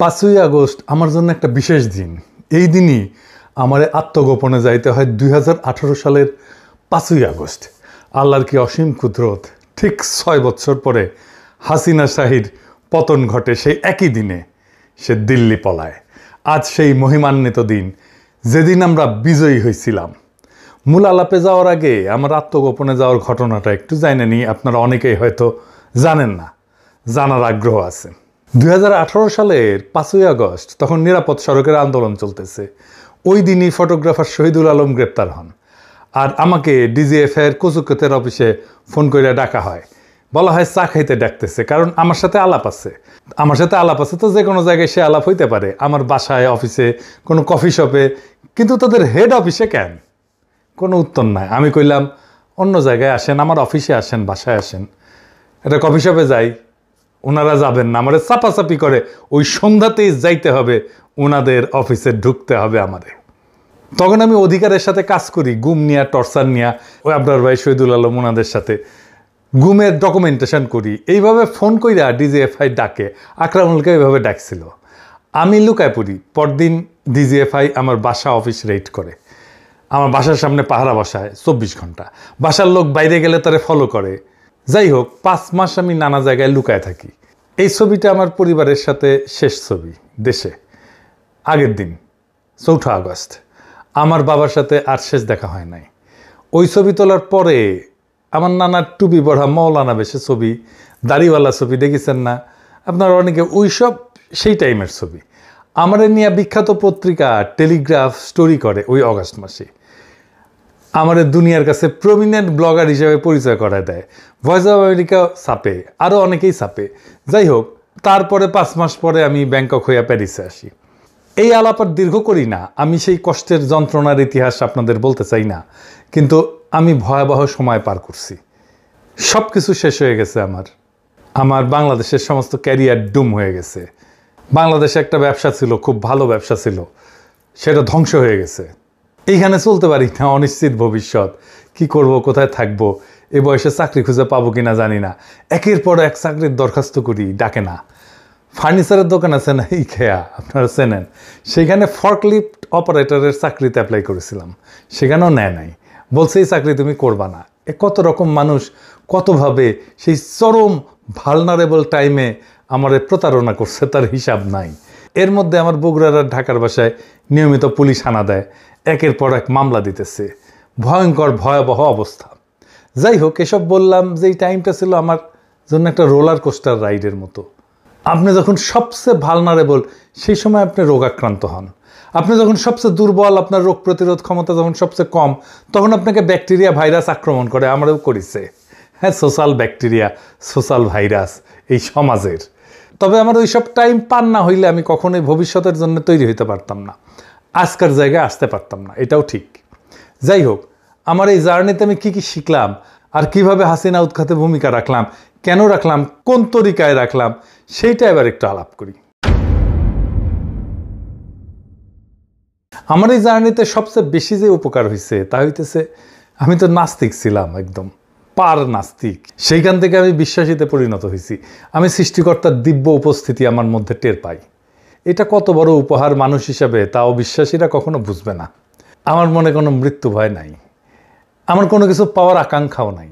পাঁচই আগস্ট আমার জন্য একটা বিশেষ দিন। এই দিনই আমার আত্মগোপনে যাইতে হয় 2018 সালের 5ই আগস্ট। আল্লাহর কি অসীম কুদরত, ঠিক 6 বছর পরে হাসিনা শাহীর পতন ঘটে সেই একই দিনে সে দিল্লি পলায়। আজ সেই মহিমান্বিত দিন, যেদিন আমরা বিজয়ী হয়েছিলাম। মূল আলাপে যাওয়ার আগে আমার আত্মগোপনে যাওয়ার ঘটনাটা একটু জানে নি। আপনারা অনেকেই হয়তো জানেন না, জানার আগ্রহ আছে। 2018 সালের 5ই আগস্ট তখন নিরাপদ সড়কের আন্দোলন চলতেছে। ওই দিনই ফটোগ্রাফার শহীদুল আলম গ্রেপ্তার হন। আর আমাকে ডিজিএফআইয়ের কচুক্ষেতের অফিসে ফোন করে ডাকা হয়। বলা হয় চা খাইতে ডাকতেছে, কারণ আমার সাথে আলাপ আছে। তো যে কোনো জায়গায় সে আলাপ হইতে পারে, আমার বাসায়, অফিসে, কোনো কফি শপে, কিন্তু তাদের হেড অফিসে কেন? কোনো উত্তর নাই। আমি কইলাম অন্য জায়গায় আসেন, আমার অফিসে আসেন, বাসায় আসেন, এটা কফি শপে যাই। ওনারা যাবেন না, আমাদের চাপাচাপি করে ওই সন্ধ্যাতেই যাইতে হবে, ওনাদের অফিসে ঢুকতে হবে আমাদের। তখন আমি অধিকারের সাথে কাজ করি, গুম নিয়া, টর্চার নিয়া, ওই আপনার ভাই শহীদুল আলম ওনাদের সাথে গুমের ডকুমেন্টেশন করি। এইভাবে ফোন কইরা ডিজিএফআই ডাকে, আকরামুলকে এইভাবে ডাকছিল। আমি লুকায় পড়ি। পরদিন ডিজিএফআই আমার বাসা অফিস রেড করে, আমার বাসার সামনে পাহারা বসায় 24 ঘন্টা। বাসার লোক বাইরে গেলে তারে ফলো করে। যাই হোক, 5 মাস আমি নানা জায়গায় লুকায় থাকি। এই ছবিটা আমার পরিবারের সাথে শেষ ছবি দেশে। আগের দিন 4 আগস্ট আমার বাবার সাথে আর শেষ দেখা হয় নাই। ওই ছবি তোলার পরে আমার নানার টুপি পড়া মৌলানা বেশে ছবি, দাড়িওয়ালা ছবি দেখেছেন না আপনারা অনেকে? ওই সব সেই টাইমের ছবি। আমার নিয়ে বিখ্যাত পত্রিকা টেলিগ্রাফ স্টোরি করে ওই অগাস্ট মাসে। আমার দুনিয়ার কাছে প্রমিনেন্ট ব্লগার হিসেবে পরিচয় করা দেয়। ভয়েস অফ আমেরিকা ছাপে, আরও অনেকেই ছাপে। যাই হোক, তারপরে 5 মাস পরে আমি ব্যাংকক হইয়া প্যারিসে আসি। এই আলাপ আর দীর্ঘ করি না। আমি সেই কষ্টের যন্ত্রণার ইতিহাস আপনাদের বলতে চাই না, কিন্তু আমি ভয়াবহ সময় পার করছি। সব কিছু শেষ হয়ে গেছে। আমার বাংলাদেশের সমস্ত ক্যারিয়ার ডুম হয়ে গেছে। বাংলাদেশে একটা ব্যবসা ছিল, খুব ভালো ব্যবসা ছিল, সেটা ধ্বংস হয়ে গেছে। এইখানে চলতে পারি না, অনিশ্চিত ভবিষ্যৎ। কি করব, কোথায় থাকবো, এ বয়সে চাকরি খুঁজে পাবো কিনা জানি না। একের পর এক চাকরির দরখাস্ত করি, ডাকে না। ফার্নিচারের দোকান আছে না, ইকেয়া, আপনারা চেনেন, সেখানে ফর্কলিফট অপারেটরের চাকরিতে অ্যাপ্লাই করেছিলাম, সেখানেও নেয় নাই। বলছে এই চাকরি তুমি করবা না। কত রকম মানুষ কতভাবে সেই চরম ভালনারেবল টাইমে আমার প্রতারণা করছে, তার হিসাব নাই। এর মধ্যে আমার বগুড়ার আর ঢাকার বাসায় নিয়মিত পুলিশ হানা দেয়, একের পর এক মামলা দিতেছে। ভয়ঙ্কর ভয়াবহ অবস্থা। যাই হোক, এসব বললাম যে এই টাইমটা ছিল আমার জন্য একটা রোলার কোস্টার রাইডের মতো। আপনি যখন সবচেয়ে ভালনারেবল, সেই সময় আপনি রোগাক্রান্ত হন। আপনি যখন সবচেয়ে দুর্বল, আপনার রোগ প্রতিরোধ ক্ষমতা যখন সবচেয়ে কম, তখন আপনাকে ব্যাকটেরিয়া ভাইরাস আক্রমণ করে। আমারও করেছে, হ্যাঁ, সোশ্যাল ব্যাকটেরিয়া, সোশ্যাল ভাইরাস এই সমাজের। তবে আমার ওই সব টাইম পার না হইলে আমি কখনোই ভবিষ্যতের জন্য তৈরি হইতে পারতাম না, আজকের জায়গায় আসতে পারতাম না, এটাও ঠিক। যাই হোক, আমার এই জার্নিতে আমি কি শিখলাম, আর কিভাবে হাসিনা উৎখাতে ভূমিকা রাখলাম, কেন রাখলাম, কোন তরিকায় রাখলাম, সেইটা এবার একটু আলাপ করি। আমার এই জার্নিতে সবচেয়ে বেশি যে উপকার হয়েছে তা হইতেছে, আমি তো নাস্তিক ছিলাম, একদম পার নাস্তিক। সেইখান থেকে আমি বিশ্বাসীতে পরিণত হয়েছি। আমি সৃষ্টিকর্তার দিব্য উপস্থিতি আমার মধ্যে টের পাই। এটা কত বড় উপহার মানুষ হিসাবে, তা অবিশ্বাসীরা কখনো বুঝবে না। আমার মনে কোনো মৃত্যু ভয় নাই, আমার কোনো কিছু পাওয়ার আকাঙ্ক্ষাও নাই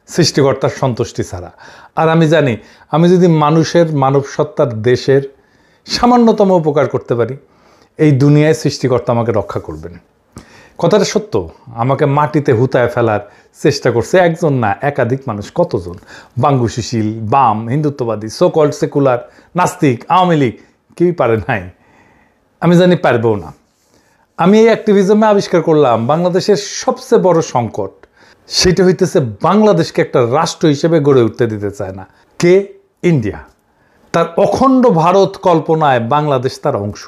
সৃষ্টিকর্তার সন্তুষ্টি ছাড়া। আর আমি জানি, আমি যদি মানুষের, মানব সত্তার, দেশের সামান্যতম উপকার করতে পারি, এই দুনিয়ায় সৃষ্টিকর্তা আমাকে রক্ষা করবেন। কথাটা সত্য। আমাকে মাটিতে হুতায় ফেলার চেষ্টা করছে একজন না, একাধিক মানুষ। কতজন? বাঙ্গু সুশীল, বাম, হিন্দুত্ববাদী, সো কল্ড সেকুলার, নাস্তিক, আওয়ামী লীগ, কেউই পারে নাই। আমি জানি পারবেও না। আমি এই অ্যাক্টিভিজমে আবিষ্কার করলাম বাংলাদেশের সবচেয়ে বড় সংকট। সেটা হইতেছে বাংলাদেশকে একটা রাষ্ট্র হিসেবে গড়ে উঠতে দিতে চায় না কে? ইন্ডিয়া। তার অখণ্ড ভারত কল্পনায় বাংলাদেশ তার অংশ।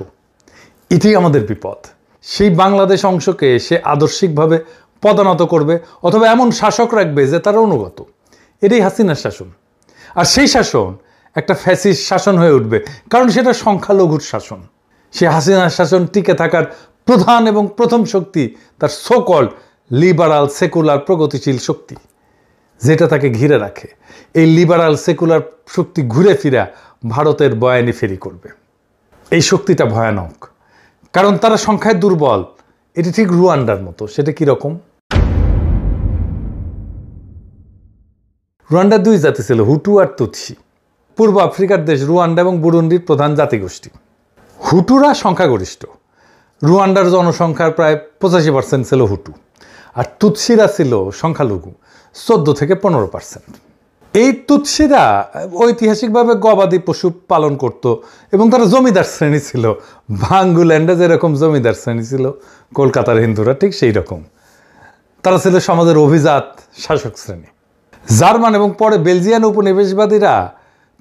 এটাই আমাদের বিপদ। সেই বাংলাদেশ অংশকে সে আদর্শিকভাবে পদানত করবে অথবা এমন শাসক রাখবে যে তারা অনুগত। এটাই হাসিনার শাসন। আর সেই শাসন একটা ফ্যাসিস্ট শাসন হয়ে উঠবে, কারণ সেটা সংখ্যালঘুর শাসন। সে হাসিনার শাসন টিকে থাকার প্রধান এবং প্রথম শক্তি তার সোকল্ড লিবারাল সেকুলার প্রগতিশীল শক্তি, যেটা তাকে ঘিরে রাখে। এই লিবারাল সেকুলার শক্তি ঘুরে ফিরা ভারতের বয়ানি ফেরি করবে। এই শক্তিটা ভয়ানক, কারণ তারা সংখ্যায় দুর্বল। এটি ঠিক রুয়ান্ডার মতো। সেটা কীরকম? রুয়ান্ডার দুই জাতি ছিল, হুটু আর তুৎসি। পূর্ব আফ্রিকার দেশ রুয়ান্ডা এবং বুরুন্ডির প্রধান জাতিগোষ্ঠী। হুটুরা সংখ্যাগরিষ্ঠ। রুয়ান্ডার জনসংখ্যার প্রায় 85% ছিল হুটু, আর তুৎসিরা ছিল সংখ্যালঘু 14 থেকে 15%। এই তুৎসিরা ঐতিহাসিকভাবে গবাদি পশু পালন করত এবং তারা জমিদার শ্রেণী ছিল। বাঙ্গুল্যান্ডে যেরকম জমিদার শ্রেণী ছিল কলকাতার হিন্দুরা, ঠিক সেই রকম তারা ছিল সমাজের অভিজাত শাসক শ্রেণী। জার্মান এবং পরে বেলজিয়ান উপনিবেশবাদীরা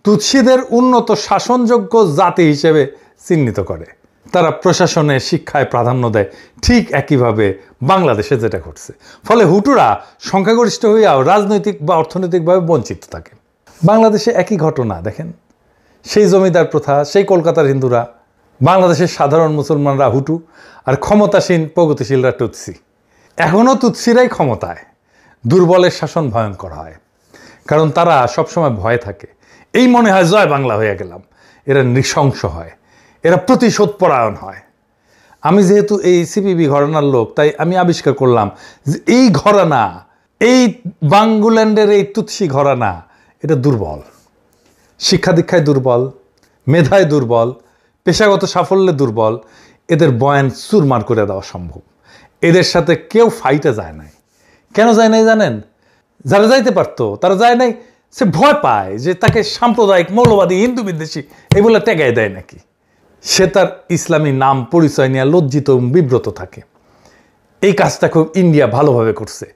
তুৎসিদের উন্নত শাসনযোগ্য জাতি হিসেবে চিহ্নিত করে। তারা প্রশাসনে শিক্ষায় প্রাধান্য দেয়, ঠিক একইভাবে বাংলাদেশে যেটা ঘটছে। ফলে হুটুরা সংখ্যাগরিষ্ঠ হইয়াও রাজনৈতিক বা অর্থনৈতিকভাবে বঞ্চিত থাকে। বাংলাদেশে একই ঘটনা দেখেন, সেই জমিদার প্রথা, সেই কলকাতার হিন্দুরা, বাংলাদেশের সাধারণ মুসলমানরা হুটু, আর ক্ষমতাসীন প্রগতিশীলরা তুৎসি। এখনও তুৎসিরাই ক্ষমতায়। দুর্বলের শাসন ভয়ঙ্কর হয়, কারণ তারা সবসময় ভয়ে থাকে। এই মনে হয় জয় বাংলা হয়ে গেলাম। এরা নৃশংস হয়, এরা প্রতিশোধ পরায়ণ হয়। আমি যেহেতু এই সিপিবি ঘরানার লোক, তাই আমি আবিষ্কার করলাম যে এই ঘরানা, এই বাঙ্গুল্যান্ডের এই তুৎসি ঘরানা, এটা দুর্বল। শিক্ষা দীক্ষায় দুর্বল, মেধায় দুর্বল, পেশাগত সাফল্যে দুর্বল। এদের বয়ান চুরমার করে দেওয়া সম্ভব। এদের সাথে কেউ ফাইটে যায় নাই। কেন যায় নাই জানেন? যারা যাইতে পারতো তারা যায় নাই। সে ভয় পায় যে তাকে সাম্প্রদায়িক, মৌলবাদী, হিন্দু বিদ্বেষী এগুলো টেকায় দেয় নাকি। সে তার ইসলামী নাম পরিচয় নিয়ে লজ্জিত এবং বিব্রত থাকে। এই কাজটা খুব ইন্ডিয়া ভালোভাবে করছে।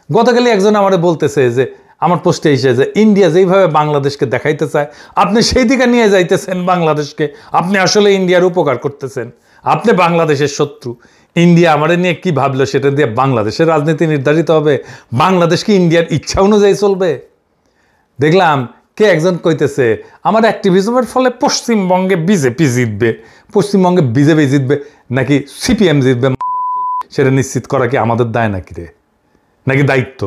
গতকালই একজন আমারে বলতেছে যে, আমার পোস্টে এসে, যে ইন্ডিয়া যেইভাবে বাংলাদেশকে দেখাইতে চায়, আপনি সেই দিকে নিয়ে যাইতেছেন বাংলাদেশকে। আপনি আসলে ইন্ডিয়ার উপকার করতেছেন। আপনি বাংলাদেশের শত্রু। ইন্ডিয়া আমারে নিয়ে কি ভাবলো সেটা দিয়ে বাংলাদেশের রাজনীতি নির্ধারিত হবে? বাংলাদেশ কি ইন্ডিয়ার ইচ্ছা অনুযায়ী চলবে? দেখলাম কে একজন কইতেছে, আমার অ্যাক্টিভিজমের ফলে পশ্চিমবঙ্গে বিজেপি জিতবে। পশ্চিমবঙ্গে বিজেপি জিতবে নাকি সিপিএম জিতবে, সেটা নিশ্চিত করা কি আমাদের দায় নাকি রে? নাকি দায়িত্ব?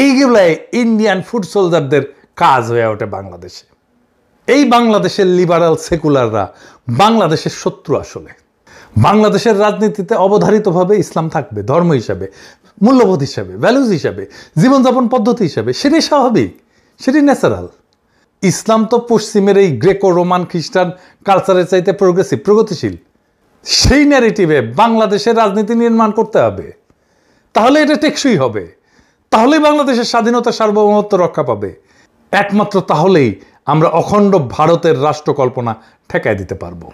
এইগুলাই ইন্ডিয়ান ফুড সোলজারদের কাজ হয়ে ওঠে বাংলাদেশে। এই বাংলাদেশের লিবারাল সেকুলাররা বাংলাদেশের শত্রু। আসলে বাংলাদেশের রাজনীতিতে অবধারিতভাবে ইসলাম থাকবে, ধর্ম হিসাবে, মূল্যবোধ হিসাবে, ভ্যালুজ হিসাবে, জীবনযাপন পদ্ধতি হিসাবে। সেটাই স্বাভাবিক, সেটাই ন্যাচারাল। ইসলাম তো পশ্চিমের এই গ্রেকো রোমান খ্রিস্টান কালচারের চাইতে প্রোগ্রেসিভ, প্রগতিশীল। সেই ন্যারেটিভে বাংলাদেশের রাজনীতি নির্মাণ করতে হবে। তাহলে এটা টেকসই হবে, তাহলেই বাংলাদেশের স্বাধীনতা, সার্বভৌমত্ব রক্ষা পাবে। একমাত্র তাহলেই আমরা অখণ্ড ভারতের রাষ্ট্রকল্পনা ঠেকায় দিতে পারবো।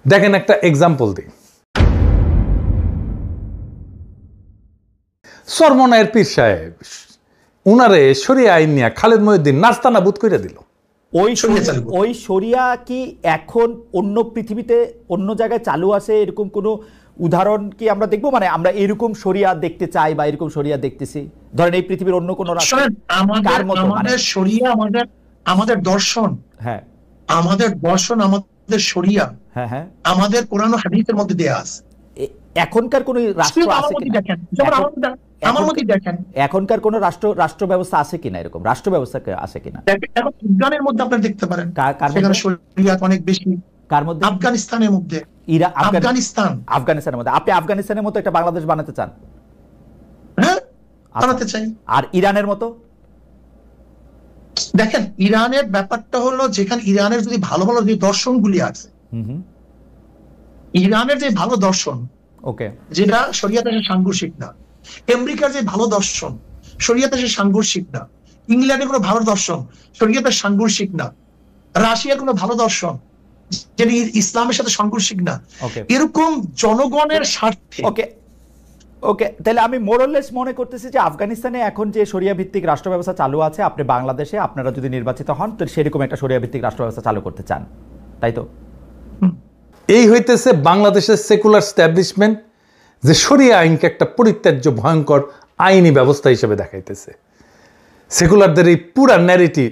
দেখেন একটা এক্সাম্পল দিই। চরমনায়ের পীর সাহেব, উনারে শরিয়া আইন নিয়ে খালেদ মহিউদ্দিন নাস্তানাবুদ করে দিল। ওই শরিয়া কি এখন অন্য পৃথিবীতে অন্য জায়গায় চালু আছে? এরকম কোনো উদাহরণ কি আমরা দেখবো? মানে আমরা এরকম শরিয়া দেখতে চাই বা এরকম শরিয়া দেখতেছি, ধরেন এই পৃথিবীর অন্য কোনো আমাদের শরিয়া, আমাদের দর্শন, হ্যাঁ আমাদের দর্শন, আমাদের শরিয়া, হ্যাঁ হ্যাঁ আমাদের কোরআন ও হাদিসের মধ্যে দেয়া আছে। এখনকার কোন রাষ্ট্র আছে কিনা? আমার মধ্যে দেখেন এখনকার কোন রাষ্ট্র ব্যবস্থা আছে কিনা? এরকম রাষ্ট্র ব্যবস্থা আছে কিনা? আফগানের মধ্যে আপনারা দেখতে পারেন, সেখানে শরিয়া অনেক বেশি। কার মধ্যে? আফগানিস্তানের মধ্যে। আফগানিস্তানের মধ্যে। আপনি আফগানিস্তানের মতো একটা বাংলাদেশ বানাতে চান? হ্যাঁ, বানাতে চাই। আর ইরানের মতো? দেখেন, ইরানের ব্যাপারটা হলো, যেখানে ইরানের যদি ভালো ভালো যে দর্শনগুলি আছে, ইরানের যে ভালো দর্শন, ওকে, যেটা শরিয়াতে সাংঘর্ষিক না। আমেরিকার যে ভালো দর্শন, শরিয়াতে সাংঘর্ষিক না। ইংল্যান্ডের কোনো ভালো দর্শন, শরিয়াতে সাংঘর্ষিক না। রাশিয়ার কোনো ভালো দর্শন, যেটা ইসলামের সাথে সাংঘর্ষিক না। এরকম জনগণের স্বার্থে। ওকে ওকে, তাহলে আমি মোরলেস মনে করতেছি যে আফগানিস্তানে এখন যে শরিয়া ভিত্তিক রাষ্ট্র ব্যবস্থা চালু আছে, আপনি বাংলাদেশে আপনারা যদি নির্বাচিত হন তো সেরকম একটা শরিয়া ভিত্তিক রাষ্ট্র ব্যবস্থা চালু করতে চান, তাই তো? এই হইতেছে বাংলাদেশের সেকুলার স্ট্যাবলিশমেন্ট, যে শরিয়া আইনকে একটা পরিত্যাজ্য ভয়ঙ্কর আইনি ব্যবস্থা হিসেবে দেখাইতেছে। সেকুলারদের এই পুরা ন্যারেটিভ,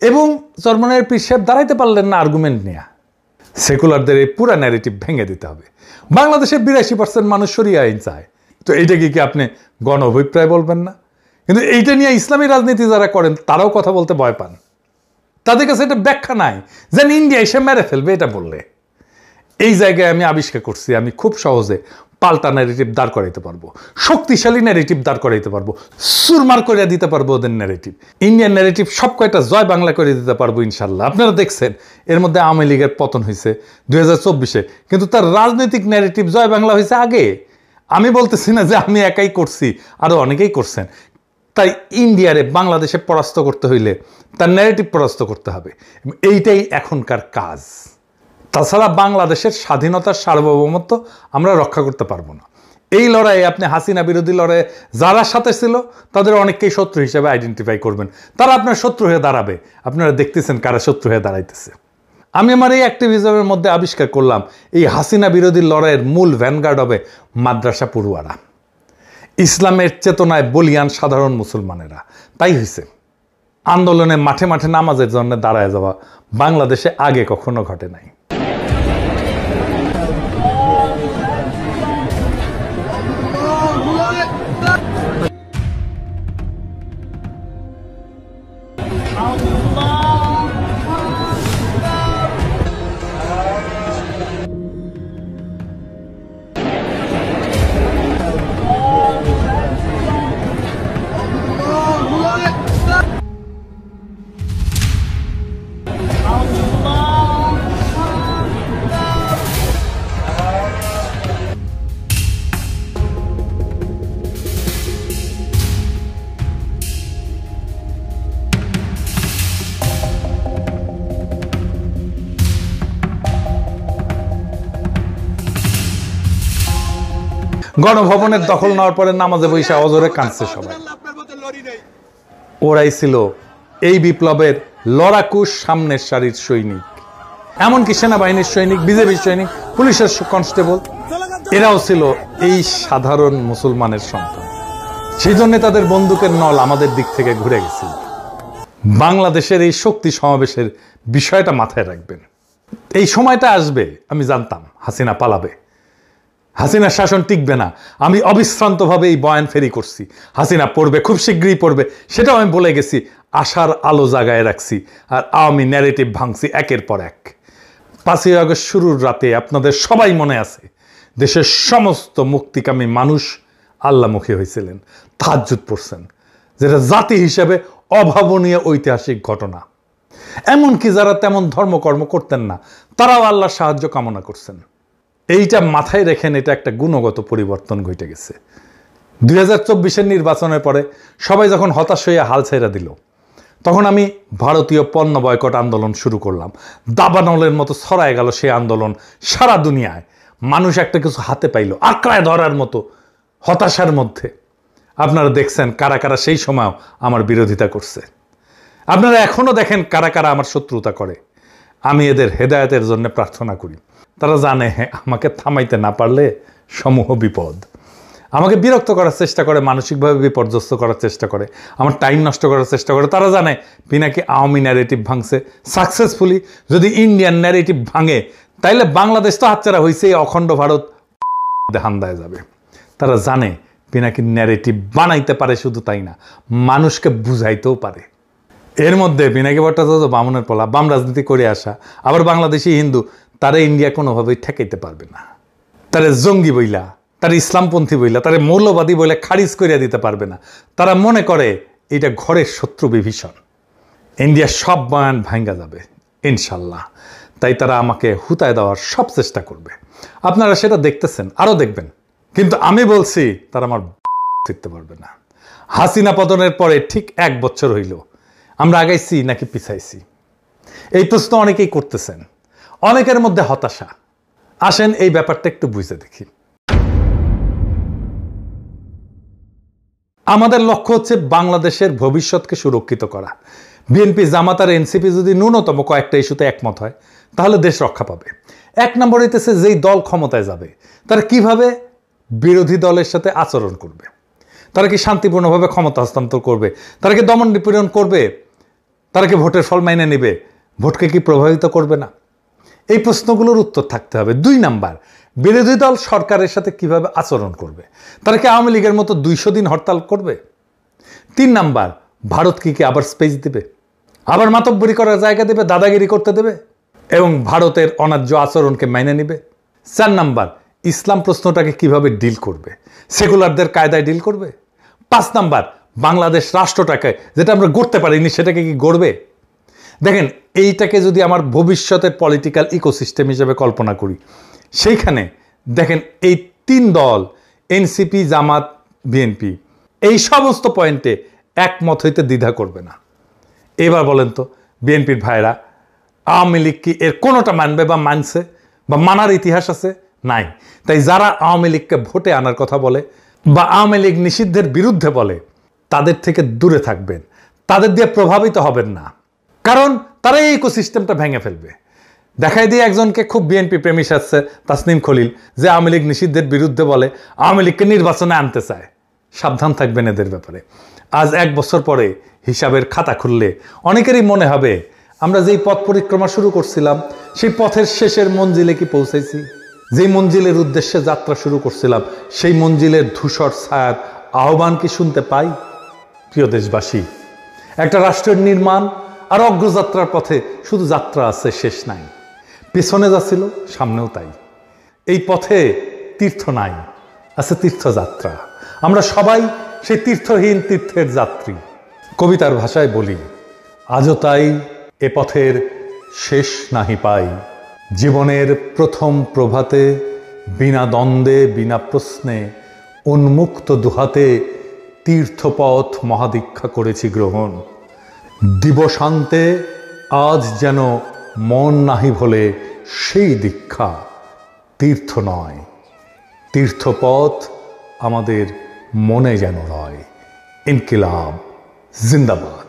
এবং চরমনের পীর সাহেব দাঁড়াইতে পারলেন না আর্গুমেন্ট নিয়ে। সেকুলারদের এই পুরা ন্যারেটিভ ভেঙে দিতে হবে। বাংলাদেশের 82% মানুষ শরিয়া আইন চায়, তো এইটাকে কি আপনি গণ অভিপ্রায় বলবেন না? কিন্তু এইটা নিয়ে ইসলামী রাজনীতি যারা করেন তারাও কথা বলতে ভয় পান। তাদের কাছে এটা ব্যাখ্যা নাই, যেন ইন্ডিয়া এসে মেরে ফেলবে এটা বললে। এই জায়গায় আমি আবিষ্কার করছি আমি খুব সহজে পাল্টা ন্যারেটিভ দাঁড় করাইতে পারবো, শক্তিশালী ন্যারেটিভ দাঁড় করাইতে পারবো, সুরমার করে দিতে পারবো ওদের ন্যারেটিভ। ইন্ডিয়ান ন্যারেটিভ সব কয়টা জয় বাংলা করে দিতে পারবো ইনশাল্লাহ। আপনারা দেখছেন এর মধ্যে আওয়ামী লীগের পতন হয়েছে 2024-এ, কিন্তু তার রাজনৈতিক ন্যারেটিভ জয় বাংলা হয়েছে আগে। আমি বলতেছি না যে আমি একাই করছি, আরো অনেকেই করছেন। তাই ইন্ডিয়ারে বাংলাদেশে পরাস্ত করতে হইলে তার ন্যারেটিভ পরাস্ত করতে হবে, এইটাই এখনকার কাজ। তাছাড়া বাংলাদেশের স্বাধীনতার সার্বভৌমত্ব আমরা রক্ষা করতে পারবো না। এই লড়াইয়ে আপনি হাসিনা বিরোধী লড়াইয়ে যারা সাথে ছিল তাদের অনেককেই শত্রু হিসেবে আইডেন্টিফাই করবেন, তারা আপনার শত্রু হয়ে দাঁড়াবে। আপনারা দেখতেছেন কারা শত্রু হয়ে দাঁড়াইতেছে। আমি আমার এই অ্যাক্টিভিজমের মধ্যে আবিষ্কার করলাম এই হাসিনা বিরোধী লড়াইয়ের মূল ভ্যানগার্ড হবে মাদ্রাসা পড়ুয়ারা, ইসলামের চেতনায় বলিয়ান সাধারণ মুসলমানেরা। তাই হয়েছে আন্দোলনে মাঠে মাঠে নামাজের জন্য দাঁড়ায় যাওয়া বাংলাদেশে আগে কখনো ঘটে নাই। গণভবনের দখল নেওয়ার পরে নামাজে বৈশা অজরে কাঁদছে সবাই। ওরাই ছিল এই বিপ্লবের লড়াকু সামনের সারির সৈনিক, এমনকি সেনাবাহিনীর সৈনিক, বিজেপির সৈনিক, পুলিশের কনস্টেবল, এরাও ছিল এই সাধারণ মুসলমানের সন্তান। সেই জন্য তাদের বন্দুকের নল আমাদের দিক থেকে ঘুরে গেছিল। বাংলাদেশের এই শক্তি সমাবেশের বিষয়টা মাথায় রাখবেন। এই সময়টা আসবে, আমি জানতাম হাসিনা পালাবে, হাসিনার শাসন টিকবে না। আমি অবিশ্রান্তভাবে এই বয়ান ফেরি করছি, হাসিনা পড়বে, খুব শীঘ্রই পড়বে, সেটাও আমি বলে গেছি। আশার আলো জাগায় রাখছি, আর আওয়ামী ন্যারেটিভ ভাঙছি একের পর এক। 5ই আগস্ট শুরুর রাতে আপনাদের সবাই মনে আছে দেশের সমস্ত মুক্তিকামী মানুষ আল্লাহমুখী হয়েছিলেন, তাহাজ্জুদ পড়ছেন, যেটা জাতি হিসেবে অভাবনীয় ঐতিহাসিক ঘটনা। এমনকি যারা তেমন ধর্মকর্ম করতেন না তারাও আল্লাহর সাহায্য কামনা করছেন। এইটা মাথায় রেখেন, এটা একটা গুণগত পরিবর্তন ঘটে গেছে। 2024-এর নির্বাচনের পরে সবাই যখন হতাশ হয়ে হাল ছেড়ে দিল, তখন আমি ভারতীয় পণ্য বয়কট আন্দোলন শুরু করলাম। দাবানলের মতো ছড়ায় গেল সেই আন্দোলন সারা দুনিয়ায়। মানুষ একটা কিছু হাতে পাইল আঁকড়ায় ধরার মতো হতাশার মধ্যে। আপনারা দেখছেন কারা কারা সেই সময়ও আমার বিরোধিতা করছে। আপনারা এখনো দেখেন কারা কারা আমার শত্রুতা করে। আমি এদের হেদায়েতের জন্য প্রার্থনা করি। তারা জানে আমাকে থামাইতে না পারলে সমূহ বিপদ। আমাকে বিরক্ত করার চেষ্টা করে, মানসিকভাবে বিপর্যস্ত করার চেষ্টা করে, আমার টাইম নষ্ট করার চেষ্টা করে। তারা জানে পিনাকি আওয়ামী ন্যারেটিভ ভাঙছে সাকসেসফুলি। যদি ইন্ডিয়ান ন্যারেটিভ ভাঙে তাইলে বাংলাদেশ তো হাতছাড়া হয়েছে, অখণ্ড ভারত হান্দায় যাবে। তারা জানে পিনাকি ন্যারেটিভ বানাইতে পারে, শুধু তাই না মানুষকে বুঝাইতেও পারে। এর মধ্যে পিনাকি ভট্টাচার্য বামনের পোলা, বাম রাজনীতি করে আসা, আবার বাংলাদেশি হিন্দু, তারা ইন্ডিয়া কোনোভাবেই ঠেকাইতে পারবে না। তারা জঙ্গি বইলা, তারা ইসলামপন্থী বইলা, তারা মৌলবাদী বইলা খারিজ করিয়া দিতে পারবে না। তারা মনে করে এটা ঘরের শত্রু বিভীষণ, ইন্ডিয়া সব বয়ান ভাঙ্গা যাবে ইনশাল্লাহ। তাই তারা আমাকে হুতায় দেওয়ার সব চেষ্টা করবে। আপনারা সেটা দেখতেছেন, আরো দেখবেন। কিন্তু আমি বলছি তারা আমার শিখতে পারবে না। হাসিনা পতনের পরে ঠিক 1 বছর হইল, আমরা আগাইছি নাকি পিছাইছি? এই প্রশ্ন অনেকেই করতেছেন, অনেকের মধ্যে হতাশা। আসেন এই ব্যাপারটা একটু বুঝে দেখি। আমাদের লক্ষ্য হচ্ছে বাংলাদেশের ভবিষ্যৎকে সুরক্ষিত করা। বিএনপি, জামাত আর এনসিপি যদি ন্যূনতম কয়েকটা ইস্যুতে একমত হয় তাহলে দেশ রক্ষা পাবে। 1 নম্বর হইতেছে যেই দল ক্ষমতায় যাবে তারা কিভাবে বিরোধী দলের সাথে আচরণ করবে? তারা কি শান্তিপূর্ণভাবে ক্ষমতা হস্তান্তর করবে? তারা কি দমন নিপীড়ন করবে? তারা কি ভোটের ফল মাইনে নেবে? ভোটকে কি প্রভাবিত করবে না? এই প্রশ্নগুলোর উত্তর থাকতে হবে। 2 নাম্বার, বিরোধী দল সরকারের সাথে কিভাবে আচরণ করবে? তারা কি আওয়ামী লীগের মতো 200 দিন হরতাল করবে? 3 নাম্বার, ভারত কি আবার স্পেস দেবে? আবার মাতব্বরি করার জায়গা দেবে, দাদাগিরি করতে দেবে এবং ভারতের অন্যায্য আচরণকে মেনে নেবে? 4 নাম্বার, ইসলাম প্রশ্নটাকে কিভাবে ডিল করবে? সেকুলারদের কায়দায় ডিল করবে? 5 নাম্বার, বাংলাদেশ রাষ্ট্রটাকে যেটা আমরা গড়তে পারিনি সেটাকে কি গড়বে? দেখেন, এইটাকে যদি আমার ভবিষ্যতের পলিটিক্যাল ইকোসিস্টেম হিসেবে কল্পনা করি, সেইখানে দেখেন এই 3 দল এনসিপি, জামাত, বিএনপি এই সমস্ত পয়েন্টে একমত হইতে দ্বিধা করবে না। এবার বলেন তো বিএনপির ভাইরা, আওয়ামী লীগ কি এর কোনোটা মানবে বা মানছে বা মানার ইতিহাস আছে? নাই। তাই যারা আওয়ামী লীগকে ভোটে আনার কথা বলে বা আওয়ামী লীগ নিষিদ্ধের বিরুদ্ধে বলে, তাদের থেকে দূরে থাকবেন, তাদের দিয়ে প্রভাবিত হবেন না, কারণ তারা এই ইকোসিস্টেমটা ভেঙে ফেলবে। দেখাই দিয়ে একজনকে খুব বিএনপি প্রেমী আসছে, তাসনিম খলিল, যে আওয়ামী লীগ নিষিদ্ধের বিরুদ্ধে বলে, আওয়ামী লীগকে নির্বাচনে আনতে চায়। সাবধান থাকবেন এদের ব্যাপারে। আজ 1 বছর পরে হিসাবের খাতা খুললে অনেকেরই মনে হবে আমরা যেই পথ পরিক্রমা শুরু করছিলাম সেই পথের শেষের মঞ্জিলে কি পৌঁছাইছি? যেই মঞ্জিলের উদ্দেশ্যে যাত্রা শুরু করছিলাম সেই মঞ্জিলের ধূসর ছায়ার আহ্বান কি শুনতে পাই? প্রিয় দেশবাসী, একটা রাষ্ট্রের নির্মাণ আর অগ্রযাত্রার পথে শুধু যাত্রা আছে, শেষ নাই। পেছনে যাচ্ছিল, সামনেও তাই। এই পথে তীর্থ নাই, আছে তীর্থযাত্রা। আমরা সবাই সেই তীর্থহীন তীর্থের যাত্রী। কবিতার ভাষায় বলি, আজও তাই এ পথের শেষ নাহি পাই। জীবনের প্রথম প্রভাতে বিনা দ্বন্দ্বে বিনা প্রশ্নে উন্মুক্ত দুহাতে তীর্থপথ মহাদীক্ষা করেছি গ্রহণ। দিবসান্তে আজ যেন মন নাহি ভোলে সেই দীক্ষা। তীর্থ নয়, তীর্থপথ আমাদের মনে যেন রয়। ইনকিলাব জিন্দাবাদ।